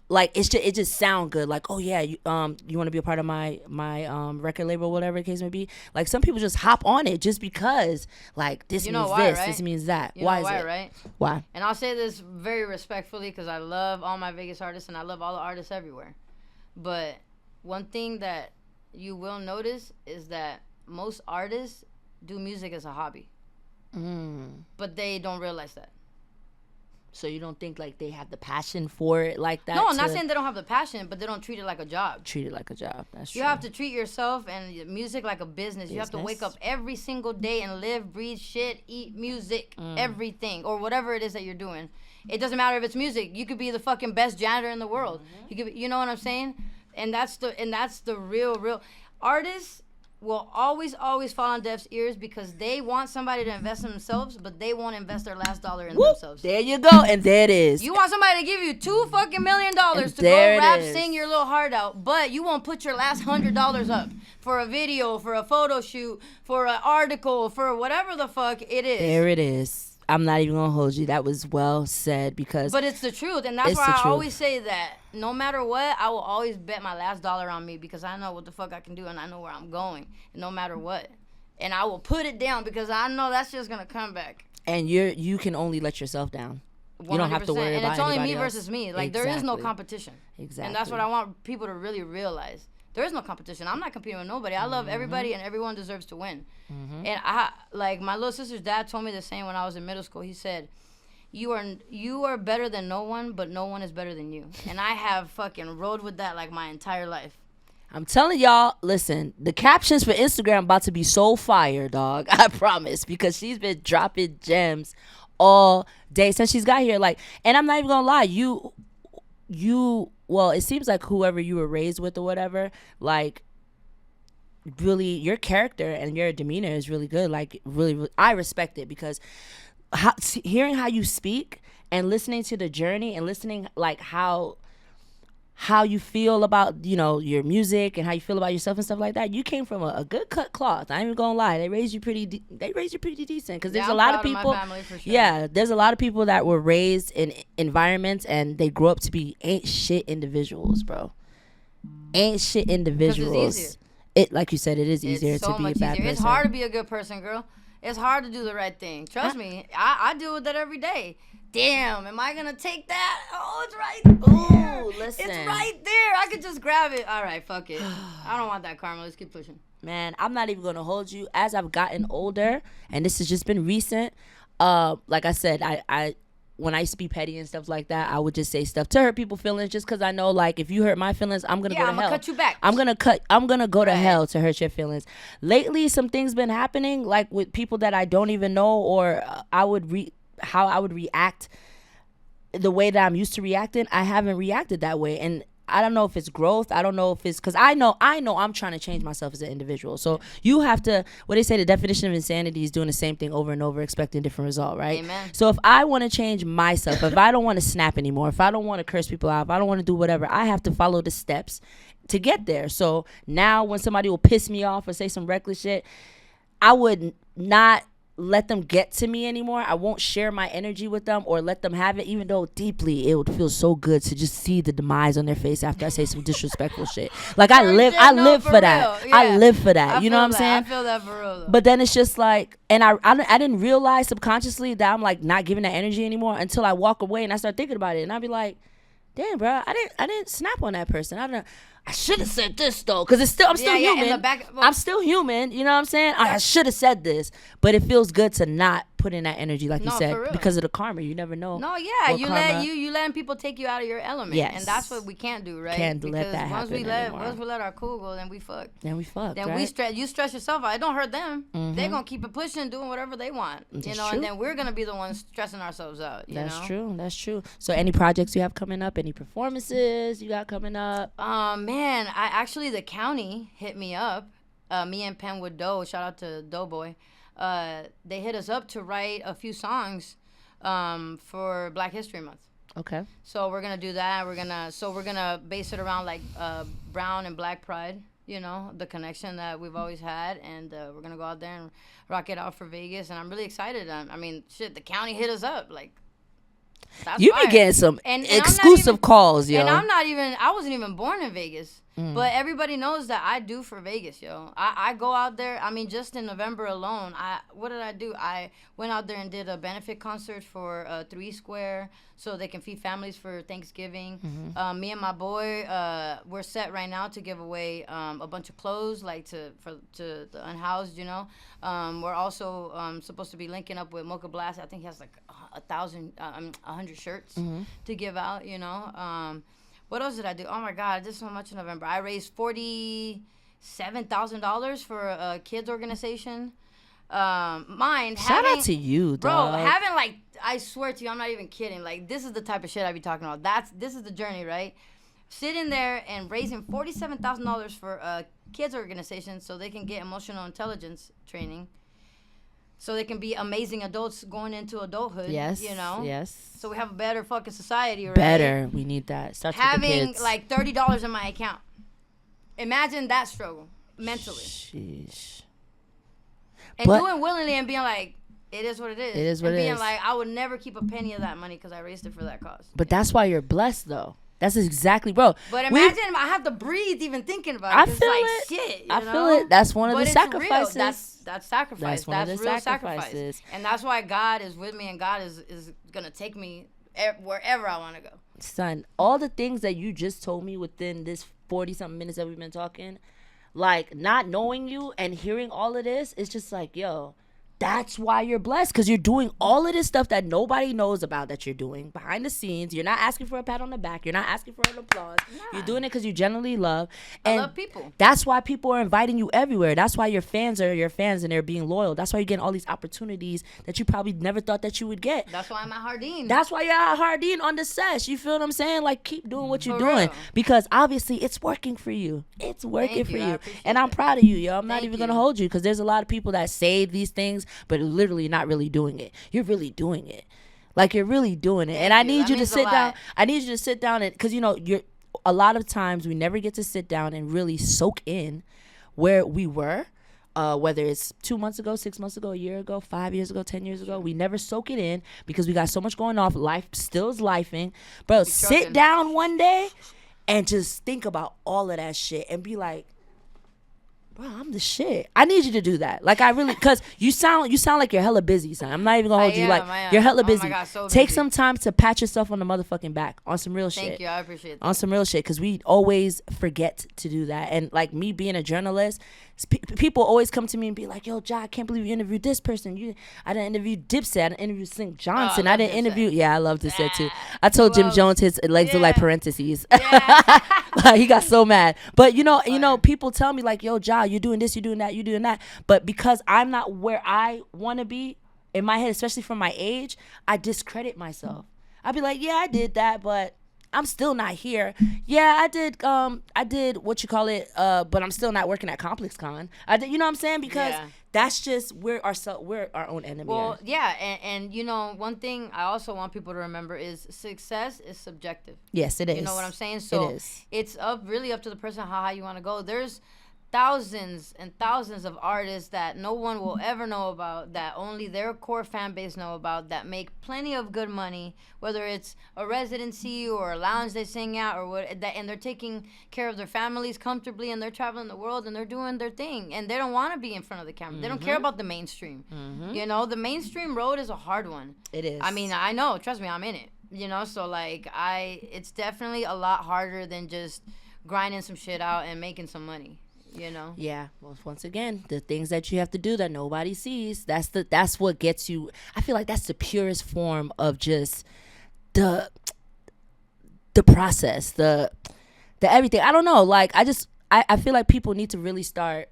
like it just sound good. Like, oh yeah, you want to be a part of my record label, whatever the case may be. Like, some people just hop on it just because, like, this means why, this, right? This means that. Why is it? Right? Why? And I'll say this very respectfully, because I love all my Vegas artists and I love all the artists everywhere. But one thing that you will notice is that most artists do music as a hobby. But they don't realize that. So you don't think, like, they have the passion for it like that? No, I'm not saying they don't have the passion, but they don't treat it like a job. Treat it like a job. That's true. You have to treat yourself and music like a business. You have to wake up every single day and live, breathe, shit, eat music, everything, or whatever it is that you're doing. It doesn't matter if it's music. You could be the fucking best janitor in the world. You could, you know what I'm saying? And that's the real artists will always fall on deaf ears, because they want somebody to invest in themselves, but they won't invest their last dollar in themselves. There you go, and there it is. You want somebody to give you $2 million to go rap, sing your little heart out, but you won't put your last $100 up for a video, for a photo shoot, for an article, for whatever the fuck it is. There it is. I'm not even gonna hold you. That was well said, because. But it's the truth, and that's why I always say that no matter what, I will always bet my last dollar on me, because I know what the fuck I can do, and I know where I'm going, and no matter what, and I will put it down, because I know that's just gonna come back. And you can only let yourself down. 100%. You don't have to worry about anybody else. And it's only me versus me. Like, there is no competition. Exactly. And that's what I want people to really realize. There is no competition. I'm not competing with nobody. I love everybody, and everyone deserves to win. And like, my little sister's dad told me the same when I was in middle school. He said, you are better than no one, but no one is better than you. And I have fucking rode with that like my entire life. I'm telling y'all, listen, the captions for Instagram about to be so fire, dog. I promise, because she's been dropping gems all day since she's got here. Like, and I'm not even gonna lie, well, it seems like whoever you were raised with or whatever, like, really, your character and your demeanor is really good. Like, really, I respect it, because hearing how you speak and listening to the journey and listening, like, how you feel about, your music and how you feel about yourself and stuff like that. You came from a good cut cloth. I ain't even gonna lie. They raised you pretty decent. Because there's a lot of people. Of my family, for sure. Yeah, there's a lot of people that were raised in environments and they grew up to be ain't shit individuals, bro. Ain't shit individuals. It's easier. Like you said, it is easier to be a bad person. It's hard to be a good person, girl. It's hard to do the right thing. Trust me. I deal with that every day. Damn, am I gonna take that? Oh, it's right there. Ooh, listen. It's right there. I could just grab it. All right, fuck it. I don't want that karma. Let's keep pushing. Man, I'm not even gonna hold you. As I've gotten older, and this has just been recent, like I said, I when I used to be petty and stuff like that, I would just say stuff to hurt people's feelings, just because I know, like, if you hurt my feelings, I'm gonna go to hell. I'm gonna cut you back. I'm gonna go to hell to hurt your feelings. Lately, some things been happening, like with people that I don't even know, or how I would react the way that I'm used to reacting. I haven't reacted that way, and I don't know if it's growth. I don't know if it's because I know I'm trying to change myself as an individual. So you have to, what they say, the definition of insanity is doing the same thing over and over, expecting a different result, right? Amen. So if I want to change myself, if I don't want to snap anymore, if I don't want to curse people out, if I don't want to do whatever, I have to follow the steps to get there. So now when somebody will piss me off or say some reckless shit, I would not let them get to me anymore. I won't share my energy with them or let them have it, even though deeply it would feel so good to just see the demise on their face after I say some disrespectful shit. Like I live for that. Yeah. I live for that. You know what I'm saying? I feel that for real. But then it's just like, and I didn't realize subconsciously that I'm like not giving that energy anymore until I walk away and I start thinking about it, and I be like, damn, bro, I didn't snap on that person. I should have said this though, because I'm still human. I'm still human. You know what I'm saying? I should have said this, but it feels good to not put in that energy, like you said, because of the karma. You never know. No, yeah, you letting people take you out of your element, and that's what we can't do, right? Can't let that happen anymore. Once we let our cool go, then we fuck. Then we fuck. Then right? you stress yourself out. It don't hurt them. They're gonna keep it pushing, doing whatever they want, That's you know. true. And then we're gonna be the ones stressing ourselves out. That's true. So, any projects you have coming up? Any performances you got coming up? Man, the county hit me up. Me and Penwood Doe, shout out to Doughboy. They hit us up to write a few songs for Black History Month. Okay. So we're gonna do that. We're gonna base it around like brown and black pride. You know, the connection that we've always had, and we're gonna go out there and rock it out for Vegas. And I'm really excited. I mean, shit, the county hit us up like. You be getting some exclusive calls, yo. And I wasn't even born in Vegas. But everybody knows that I do for Vegas, yo. I go out there. I mean, just in November alone, what did I do? I went out there and did a benefit concert for 3 Square so they can feed families for Thanksgiving. Me and my boy, we're set right now to give away a bunch of clothes, like to the unhoused, you know. We're also supposed to be linking up with Mocha Blast. I think he has like 100 shirts to give out, you know. What else did I do? Oh my God, I did so much in November. I raised $47,000 for a kids organization. Shout out to you, dog. Bro, I swear to you, I'm not even kidding. Like, this is the type of shit I be talking about. This is the journey, right? Sitting there and raising $47,000 for a kids organization so they can get emotional intelligence training. So they can be amazing adults going into adulthood. Yes. You know? Yes. So we have a better fucking society, right? Better. We need that. Starts with the kids. Like $30 in my account. Imagine that struggle mentally. Sheesh. And doing willingly and being like, it is what it is. It is what it is. And being like, I would never keep a penny of that money because I raised it for that cause. But that's why you're blessed, though. That's exactly, bro. But imagine I have to breathe even thinking about it. I feel it. Shit, I feel it. That's one of the sacrifices. That's sacrifice. That's real sacrifice. And that's why God is with me, and God is gonna take me wherever I want to go. Son, all the things that you just told me within this 40-something minutes that we've been talking, like not knowing you and hearing all of this, it's just like, yo, that's why you're blessed, because you're doing all of this stuff that nobody knows about that you're doing behind the scenes. You're not asking for a pat on the back. You're not asking for an applause. Nah. You're doing it because you genuinely love. And I love people. That's why people are inviting you everywhere. That's why your fans are your fans and they're being loyal. That's why you're getting all these opportunities that you probably never thought that you would get. That's why I'm at Jardín. That's why you're at Jardín on the Sesh. You feel what I'm saying? Like, keep doing what you're doing, because obviously it's working for you. It's working for you. And I'm proud of you, yo. I'm not even going to hold you, because there's a lot of people that say these things, but literally not really doing it. You're really doing it. Like, you're really doing it. And I need you to sit down. I need you to sit down, and because, you know, a lot of times we never get to sit down and really soak in where we were, whether it's 2 months ago, 6 months ago, a year ago, 5 years ago, 10 years ago. We never soak it in because we got so much going off. Life still is lifing. Bro, sit down one day and just think about all of that shit and be like, bro, I'm the shit. I need you to do that. Like, I really, because you sound like you're hella busy, son. I'm not even gonna hold you. Like, you're hella busy. Oh my God, so Take busy. Some time to pat yourself on the motherfucking back on some real shit. Thank you. I appreciate that. On some real shit, because we always forget to do that. And like, me being a journalist, people always come to me and be like, yo, Ja, I can't believe you interviewed this person. I didn't interview Dipset. I didn't interview St. Johnson. I didn't interview. Yeah, I love Dipset too. I told Jim Jones his legs are like parentheses. Yeah. Like, he got so mad. But you know, people tell me like, yo, Ja, you're doing this, you're doing that, you're doing that. But because I'm not where I want to be in my head, especially from my age, I discredit myself. I'd be like, yeah, I did that, but I'm still not here. Yeah, I did what you call it, but I'm still not working at ComplexCon. I did, you know what I'm saying? Because that's just we're our own enemy. Well, yeah, and you know, one thing I also want people to remember is success is subjective. Yes, it is. You know what I'm saying? So it is. It's really up to the person how high you want to go. There's thousands and thousands of artists that no one will ever know about, that only their core fan base know about, that make plenty of good money, whether it's a residency or a lounge they sing at or what, that, and they're taking care of their families comfortably, and they're traveling the world and they're doing their thing, and they don't want to be in front of the camera. They don't care about the mainstream. You know, the mainstream road is a hard one. It is. I mean, I know, trust me, I'm in it. You know, so like it's definitely a lot harder than just grinding some shit out and making some money. You know. Yeah. Well, once again, the things that you have to do that nobody sees. That's what gets you. I feel like that's the purest form of just the process, the everything. I don't know. Like I feel like people need to really start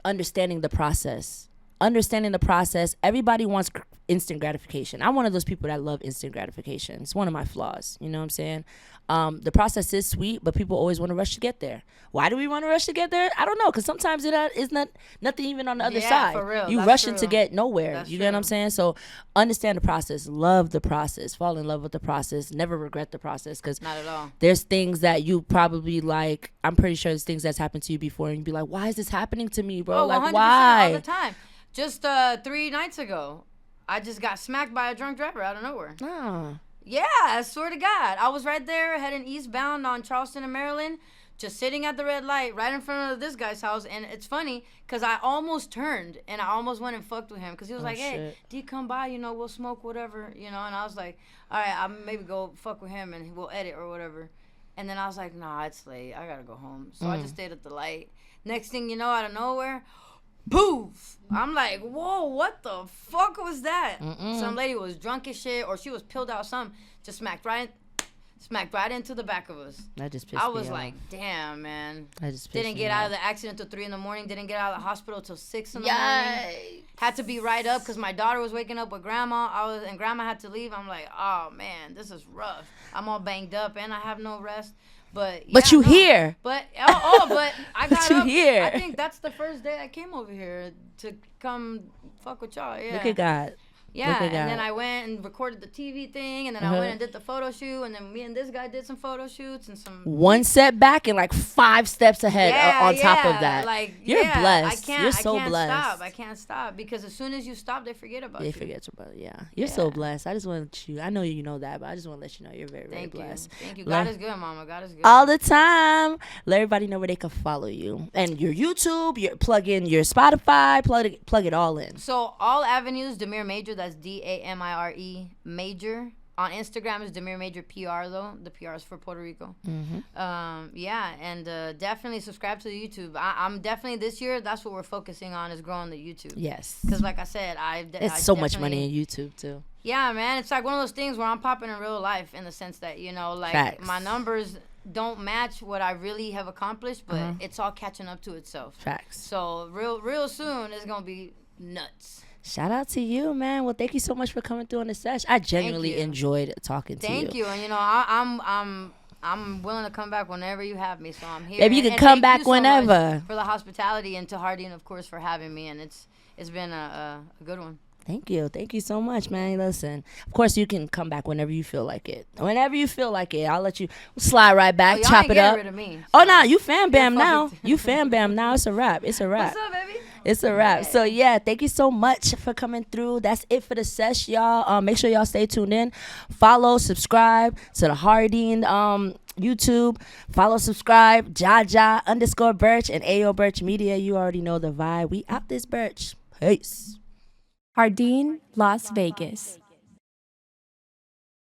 understanding the process. Everybody wants instant gratification. I'm one of those people that love instant gratification. It's one of my flaws. You know what I'm saying? The process is sweet, but people always want to rush to get there. Why do we want to rush to get there? I don't know, because sometimes it is nothing even on the other side. For real. You That's rushing true. to get nowhere. That's You true. get what I'm saying? So understand the process. Love the process. Fall in love with the process. Never regret the process, because Not at all. there's things that you probably like. I'm pretty sure there's things that's happened to you before, and you'd be like, why is this happening to me, bro? Oh, Like, 100% why? all the time. Just 3 nights ago, I just got smacked by a drunk driver out of nowhere. Nah. Yeah, I swear to God. I was right there heading eastbound on Charleston and Maryland, just sitting at the red light right in front of this guy's house. And it's funny because I almost turned and I almost went and fucked with him because he was like, hey, shit. do you come by? You know, we'll smoke, whatever. You know, and I was like, all right, I'll maybe go fuck with him and we'll edit or whatever. And then I was like, nah, it's late. I got to go home. So I just stayed at the light. Next thing you know, out of nowhere, poof! I'm like, whoa, what the fuck was that? Some lady was drunk as shit, or she was pilled out. Something just smacked right into the back of us. That just pissed me I off. was like, damn, man. That just pissed Didn't me get off. out of the accident till 3 a.m. Didn't get out of the hospital till 6 a.m. Had to be right up because my daughter was waking up with grandma. And grandma had to leave. I'm like, oh man, this is rough. I'm all banged up and I have no rest. But you here. But but I got you up. here. I think that's the first day I came over here to come fuck with y'all. Yeah. Look at God. Yeah, Look at and God. then I went and recorded the TV thing, and then I went and did the photo shoot, and then me and this guy did some photo shoots and some. One step back and like 5 steps ahead on top of that. Like, You're blessed. I You're so can't blessed. Stop. I can't stop because as soon as you stop, they forget about They you. forget about yeah. You're so blessed. I just want you. I know you know that, but I just want to let you know you're very, very Thank you. blessed. Thank you. God is good, Mama. God is good. All the time. Let everybody know where they can follow you and your YouTube. Plug in your Spotify. Plug it all in. So all avenues, Damire Major. That's Damire Major. On Instagram is Damire Major PR though. The PR is for Puerto Rico. Yeah, and definitely subscribe to the YouTube. I'm definitely this year. That's what we're focusing on is growing the YouTube. Yes. Because like I said, It's so much money in YouTube too. Yeah, man. It's like one of those things where I'm popping in real life in the sense that, you know, like Facts. my numbers don't match what I really have accomplished, but it's all catching up to itself. Facts. So real soon it's gonna be nuts. Shout out to you, man. Well, thank you so much for coming through on the sesh. I genuinely you. enjoyed talking to you. Thank you, and you know I'm willing to come back whenever you have me. So I'm here. Baby, you can And come thank back you so much whenever. for the hospitality, and to Jardín, of course, for having me. And it's been a good one. Thank you. Thank you so much, man. Listen, of course, you can come back whenever you feel like it. Whenever you feel like it, I'll let you slide right back, Y'all chop ain't it getting up. rid of me, Oh, so no, you fan bam you're now. fucked. You fan bam now. It's a wrap. It's a wrap. What's up, baby? It's a wrap. So, yeah, thank you so much for coming through. That's it for the sesh, y'all. Make sure y'all stay tuned in. Follow, subscribe to the Jardín YouTube. Follow, subscribe, Jaja_Birch and Ayo Birch Media. You already know the vibe. We out this Birch. Peace. Jardín, Las Vegas.